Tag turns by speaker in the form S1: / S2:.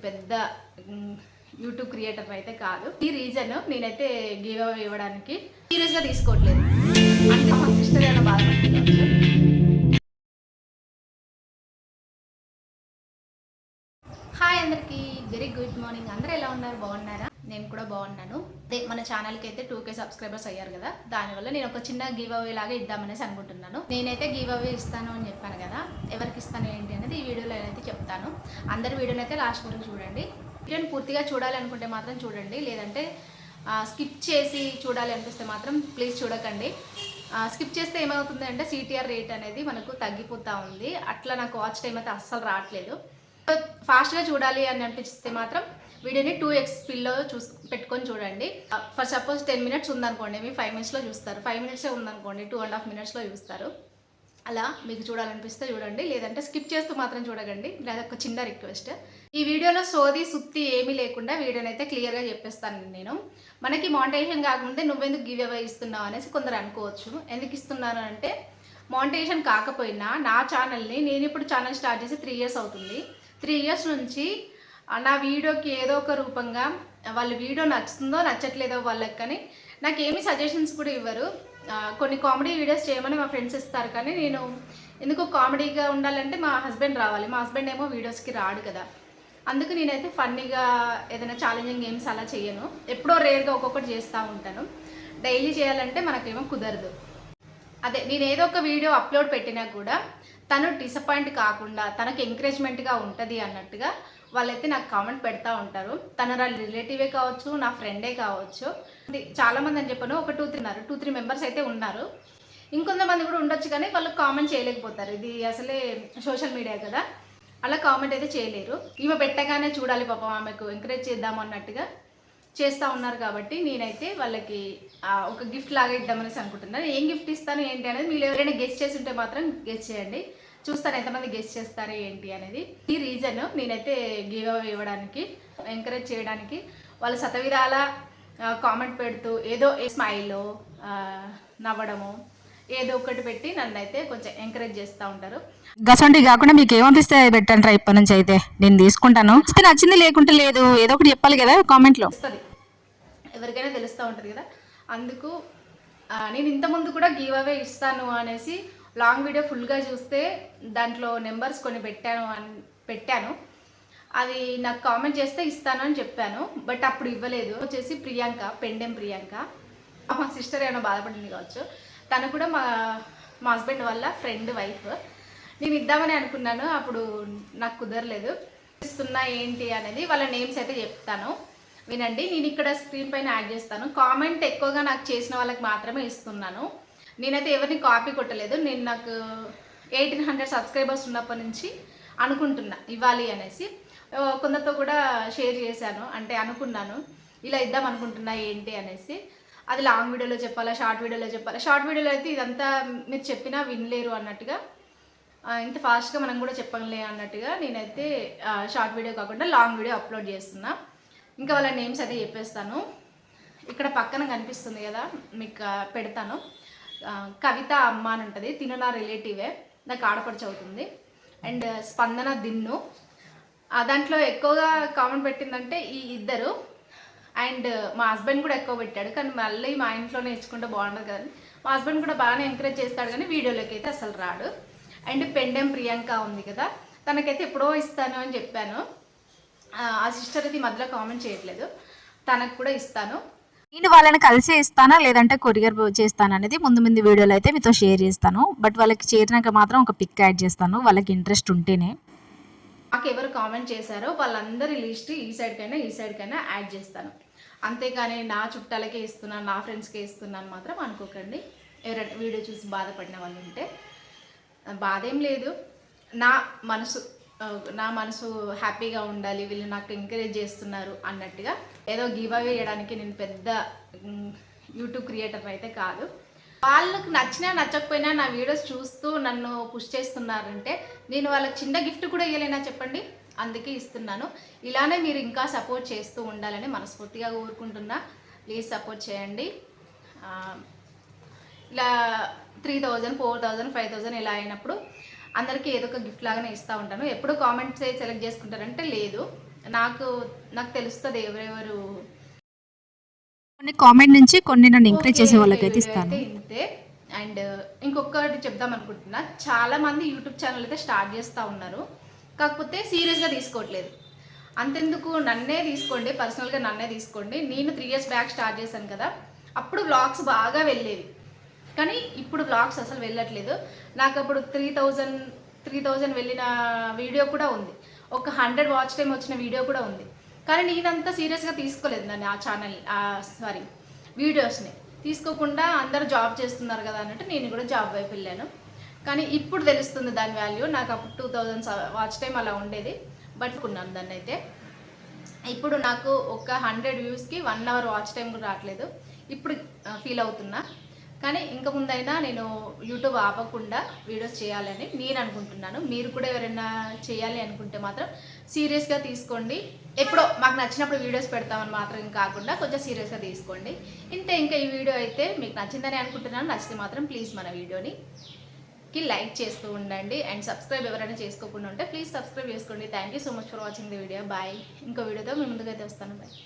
S1: పెద్ద YouTube creator అయితే కాదు. ఈ రీజన్ నేనైతే గివ్ అవే ఇవ్వడానికి సీరియస్గా తీసుకోవట్లేదు. అంటే మా సిస్టర్ ఏమైనా బాధపడుతుంది. హాయ్ అందరికీ, వెరీ గుడ్ మార్నింగ్. అందరూ ఎలా ఉన్నారు? బాగున్నారా? నేను కూడా బాగున్నాను. అదే మన ఛానల్కి అయితే 2K సబ్స్క్రైబర్స్ అయ్యారు కదా, దానివల్ల నేను ఒక చిన్న గివ్ అవే లాగా ఇద్దామనేసి అనుకుంటున్నాను. నేనైతే గివ్ అవే ఇస్తాను అని చెప్పాను కదా, ఎవరికి ఇస్తాను ఏంటి అనేది ఈ వీడియోలో అయితే చెప్తాను. అందరి వీడియోని అయితే లాస్ట్ వరకు చూడండి. వీడియోని పూర్తిగా చూడాలి అనుకుంటే మాత్రం చూడండి, లేదంటే స్కిప్ చేసి చూడాలి అనిపిస్తే మాత్రం ప్లీజ్ చూడకండి. స్కిప్ చేస్తే ఏమవుతుంది అంటే సిటిఆర్ రేట్ అనేది మనకు తగ్గిపోతూ ఉంది. అట్లా నాకు వాచ్ టైం అయితే అస్సలు రావట్లేదు. ఫాస్ట్గా చూడాలి అని అనిపిస్తే మాత్రం వీడియోని 2x స్పీడ్లో పెట్టుకొని చూడండి. ఫర్ సపోజ్ 10 minutes ఉందనుకోండి, మీ 5 minutesలో చూస్తారు. 5 minutes ఉందనుకోండి, 2.5 minutesలో చూస్తారు. అలా మీకు చూడాలనిపిస్తే చూడండి, లేదంటే స్కిప్ చేస్తూ మాత్రం చూడకండి. అది ఒక చిన్న రిక్వెస్ట్. ఈ వీడియోలో సోది సుత్తి ఏమీ లేకుండా వీడియోని అయితే క్లియర్గా చెప్పేస్తాను నేను. మనకి మానిటైజేషన్ కాకముందే నువ్వెందుకు గివ్ అవే ఇస్తున్నావు అనేసి కొందరు అనుకోవచ్చు. ఎందుకు ఇస్తున్నాను అంటే, మానిటైజేషన్ కాకపోయినా నా ఛానల్ని, నేను ఇప్పుడు ఛానల్ స్టార్ట్ చేసి 3 years అవుతుంది. 3 years నుంచి నా వీడియోకి ఏదో ఒక రూపంగా వాళ్ళ వీడియో నచ్చుతుందో నచ్చట్లేదో వాళ్ళకి, కానీ నాకు ఏమీ సజెషన్స్ కూడా ఇవ్వరు. కొన్ని కామెడీ వీడియోస్ చేయమని మా ఫ్రెండ్స్ ఇస్తారు, కానీ నేను ఎందుకో కామెడీగా ఉండాలంటే మా హస్బెండ్ రావాలి. మా హస్బెండ్ ఏమో వీడియోస్కి రాడు కదా, అందుకు నేనైతే ఫన్నీగా ఏదైనా ఛాలెంజింగ్ గేమ్స్ అలా చేయను. ఎప్పుడో రేర్గా ఒక్కొక్కటి చేస్తూ ఉంటాను. డైలీ చేయాలంటే మనకేమో కుదరదు. అదే నేను ఏదో ఒక వీడియో అప్లోడ్ పెట్టినా కూడా తను డిసప్పాయింట్ కాకుండా తనకు ఎంకరేజ్మెంట్గా ఉంటుంది అన్నట్టుగా వాళ్ళైతే నాకు కామెంట్ పెడతా ఉంటారు. తన రిలేటివే కావచ్చు, నా ఫ్రెండే కావచ్చు. చాలామంది అని చెప్పాను, ఒక 2-3 మెంబర్స్ అయితే ఉన్నారు. ఇంకొంతమంది కూడా ఉండొచ్చు, కానీ వాళ్ళు కామెంట్ చేయలేకపోతారు. ఇది అసలే సోషల్ మీడియా కదా, అలా కామెంట్ అయితే చేయలేరు. ఈమె పెట్టగానే చూడాలి పాపం, ఆమెకు ఎంకరేజ్ చేద్దాం అన్నట్టుగా చేస్తూ ఉన్నారు. కాబట్టి నేనైతే వాళ్ళకి ఒక గిఫ్ట్ లాగా ఇద్దామనేసి అనుకుంటున్నాను. ఏం గిఫ్ట్ ఇస్తాను ఏంటి అనేది మీరు ఎవరైనా గెస్ట్ చేసి ఉంటే మాత్రం గెస్ట్ చేయండి, చూస్తాను ఎంతమంది గెస్ట్ చేస్తారు ఏంటి అనేది. ఈ రీజన్ నేనైతే గివ్ అవే ఇవ్వడానికి, ఎంకరేజ్ చేయడానికి. వాళ్ళు శతవిధాల కామెంట్ పెడుతూ ఏదో స్మైల్లో నవ్వడము ఏదో ఒకటి పెట్టి నన్ను అయితే కొంచెం ఎంకరేజ్ చేస్తూ ఉంటారు.
S2: గసంటి కాకుండా మీకు ఏమనిపిస్తే పెట్టండి ఇప్పటి నుంచి అయితే నేను తీసుకుంటాను. నచ్చింది లేకుంటే లేదు, ఏదో ఒకటి చెప్పాలి కదా కామెంట్లో.
S1: వస్తుంది, ఎవరికైనా తెలుస్తూ ఉంటుంది కదా. అందుకు నేను ఇంతకుముందు కూడా గివ్ అవే ఇస్తాను అనేసి లాంగ్ వీడియో ఫుల్గా చూస్తే దాంట్లో నెంబర్స్ కొన్ని పెట్టాను. అది నాకు కామెంట్ చేస్తే ఇస్తాను అని చెప్పాను, బట్ అప్పుడు ఇవ్వలేదు. వచ్చేసి ప్రియాంక, పెండెం ప్రియాంక, మా సిస్టర్ ఏమైనా బాధపడింది కావచ్చు. తను కూడా మా హస్బెండ్ వాళ్ళ ఫ్రెండ్ వైఫ్. నేను ఇద్దామని అనుకున్నాను, అప్పుడు నాకు కుదరలేదు. ఇస్తున్నా ఏంటి అనేది వాళ్ళ నేమ్స్ అయితే చెప్తాను, వినండి. నేను ఇక్కడ స్క్రీన్ పైన యాడ్ చేస్తాను. కామెంట్ ఎక్కువగా నాకు చేసిన వాళ్ళకి మాత్రమే ఇస్తున్నాను. నేనైతే ఎవరిని కాపీ కొట్టలేదు. నేను నాకు 1800 సబ్స్క్రైబర్స్ ఉన్నప్పటి నుంచి అనుకుంటున్నా ఇవ్వాలి అనేసి. కొందరితో కూడా షేర్ చేశాను, అంటే అనుకున్నాను ఇలా ఇద్దాం అనుకుంటున్నా ఏంటి అనేసి. అది లాంగ్ వీడియోలో చెప్పాలా, షార్ట్ వీడియోలో చెప్పాలా. షార్ట్ వీడియోలో అయితే ఇదంతా మీరు చెప్పినా వినలేరు అన్నట్టుగా, ఇంత ఫాస్ట్గా మనం కూడా చెప్పలే అన్నట్టుగా నేనైతే షార్ట్ వీడియో కాకుండా లాంగ్ వీడియో అప్లోడ్ చేస్తున్నా. ఇంకా వాళ్ళ నేమ్స్ అయితే చెప్పేస్తాను. ఇక్కడ పక్కన కనిపిస్తుంది కదా, మీకు పెడతాను. కవిత అమ్మ అని ఉంటుంది, తిను నా రిలేటివే, నాకు ఆడపడుచు అవుతుంది. అండ్ స్పందన దిన్ను, దాంట్లో ఎక్కువగా కామెంట్ పెట్టిందంటే ఈ ఇద్దరు. అండ్ మా హస్బెండ్ కూడా ఎక్కువ పెట్టాడు, కానీ మళ్ళీ మా ఇంట్లో నేర్చుకుంటే బాగుంటుంది కదండి. మా హస్బెండ్ కూడా బాగానే ఎంకరేజ్ చేస్తాడు, కానీ వీడియోలోకి అయితే అసలు రాడు. అండ్ పెండెం ప్రియాంక ఉంది కదా, తనకైతే ఎప్పుడో ఇస్తాను అని చెప్పాను. ఆ సిస్టర్ అయితే మధ్యలో కామెంట్ చేయట్లేదు, తనకు కూడా ఇస్తాను.
S2: నేను వాళ్ళని కలిసి ఇస్తానా లేదంటే కొరియర్ చేస్తాను అనేది ముందు వీడియోలో అయితే మీతో షేర్ చేస్తాను. బట్ వాళ్ళకి చేరినాక మాత్రం ఒక పిక్ యాడ్ చేస్తాను, వాళ్ళకి ఇంట్రెస్ట్ ఉంటేనే.
S1: నాకు ఎవరు కామెంట్ చేశారో వాళ్ళందరి లిస్ట్ ఈ సైడ్కైనా యాడ్ చేస్తాను. అంతేకాని నా చుట్టాలకే ఇస్తున్నాను, నా ఫ్రెండ్స్కే ఇస్తున్నాను మాత్రం అనుకోకండి. ఎవరైనా వీడియో చూసి బాధపడిన వాళ్ళు ఉంటే, బాధ ఏం లేదు. నా మనసు హ్యాపీగా ఉండాలి, వీళ్ళు నాకు ఎంకరేజ్ చేస్తున్నారు అన్నట్టుగా. ఏదో గివ్ అవే చేయడానికి నేను పెద్ద యూట్యూబ్ క్రియేటర్ అయితే కాదు. వాళ్ళకు నచ్చినా నచ్చకపోయినా నా వీడియోస్ చూస్తూ నన్ను పుష్ చేస్తున్నారంటే నేను వాళ్ళకి చిన్న గిఫ్ట్ కూడా ఇవ్వలేనా చెప్పండి, అందుకే ఇస్తున్నాను. ఇలానే మీరు ఇంకా సపోర్ట్ చేస్తూ ఉండాలని మనస్ఫూర్తిగా కోరుకుంటున్నా. ప్లీజ్ సపోర్ట్ చేయండి. ఇలా 3000, 4000, 5000 ఇలా అయినప్పుడు అందరికీ ఏదో ఒక గిఫ్ట్ లాగానే ఇస్తూ ఉంటాను. ఎప్పుడు కామెంట్స్ సెలెక్ట్ చేసుకుంటారంటే లేదు, నాకు తెలుస్తుంది ఎవరెవరు.
S2: కొన్ని కామెంట్ నుంచి కొన్ని నన్ను ఎంకరేజ్
S1: ఓకే,
S2: చేసే
S1: ఓకే,
S2: వాళ్ళకైతే
S1: వీడియో
S2: ఇస్తాను.
S1: అయితే ఇంతే. అండ్ ఇంకొకటి చెప్దాం అనుకుంటున్నా, చాలా మంది యూట్యూబ్ ఛానల్ అయితే స్టార్ట్ చేస్తూ ఉన్నారు, కాకపోతే సీరియస్గా తీసుకోవట్లేదు. అంతెందుకు, నన్నే తీసుకోండి, పర్సనల్గా నన్నే తీసుకోండి. నేను 3 years బ్యాక్ స్టార్ట్ చేశాను కదా, అప్పుడు వ్లాగ్స్ బాగా వెళ్ళేవి, కానీ ఇప్పుడు వ్లాగ్స్ అసలు వెళ్ళట్లేదు. నాకు అప్పుడు 3000 వెళ్ళిన వీడియో కూడా ఉంది, ఒక 100 వాచ్ టైం వచ్చిన వీడియో కూడా ఉంది. కానీ నేనంతా సీరియస్గా తీసుకోలేదు నన్ను, ఆ ఛానల్ వీడియోస్ని తీసుకోకుండా అందరూ జాబ్ చేస్తున్నారు కదా అన్నట్టు నేను కూడా జాబ్ వైపు వెళ్ళాను. కానీ ఇప్పుడు తెలుస్తుంది దాని వాల్యూ. నాకు అప్పుడు 2000 వాచ్ టైం అలా ఉండేది, బట్ కొన్నాను దాన్ని అయితే. ఇప్పుడు నాకు ఒక 100 వ్యూస్కి 1 hour వాచ్ టైం కూడా రావట్లేదు. ఇప్పుడు ఫీల్ అవుతున్నా. కానీ ఇంక ముందైనా నేను యూట్యూబ్ ఆపకుండా వీడియోస్ చేయాలని నేను అనుకుంటున్నాను. మీరు కూడా ఎవరైనా చేయాలి అనుకుంటే మాత్రం సీరియస్గా తీసుకోండి. ఎప్పుడో మాకు నచ్చినప్పుడు వీడియోస్ పెడతామని మాత్రం కాకుండా కొంచెం సీరియస్గా తీసుకోండి. ఇంతే. ఇంకా ఈ వీడియో అయితే మీకు నచ్చిందని అనుకుంటున్నాను. నచ్చితే మాత్రం ప్లీజ్ మన వీడియోని లైక్ చేస్తూ ఉండండి. అండ్ సబ్స్క్రైబ్ ఎవరైనా చేసుకోకుండా ఉంటే ప్లీజ్ సబ్స్క్రైబ్ చేసుకోండి. Thank you so much for watching the video. Bye. ఇంకో వీడియోతో మీ ముందుకైతే వస్తాను. బాయ్.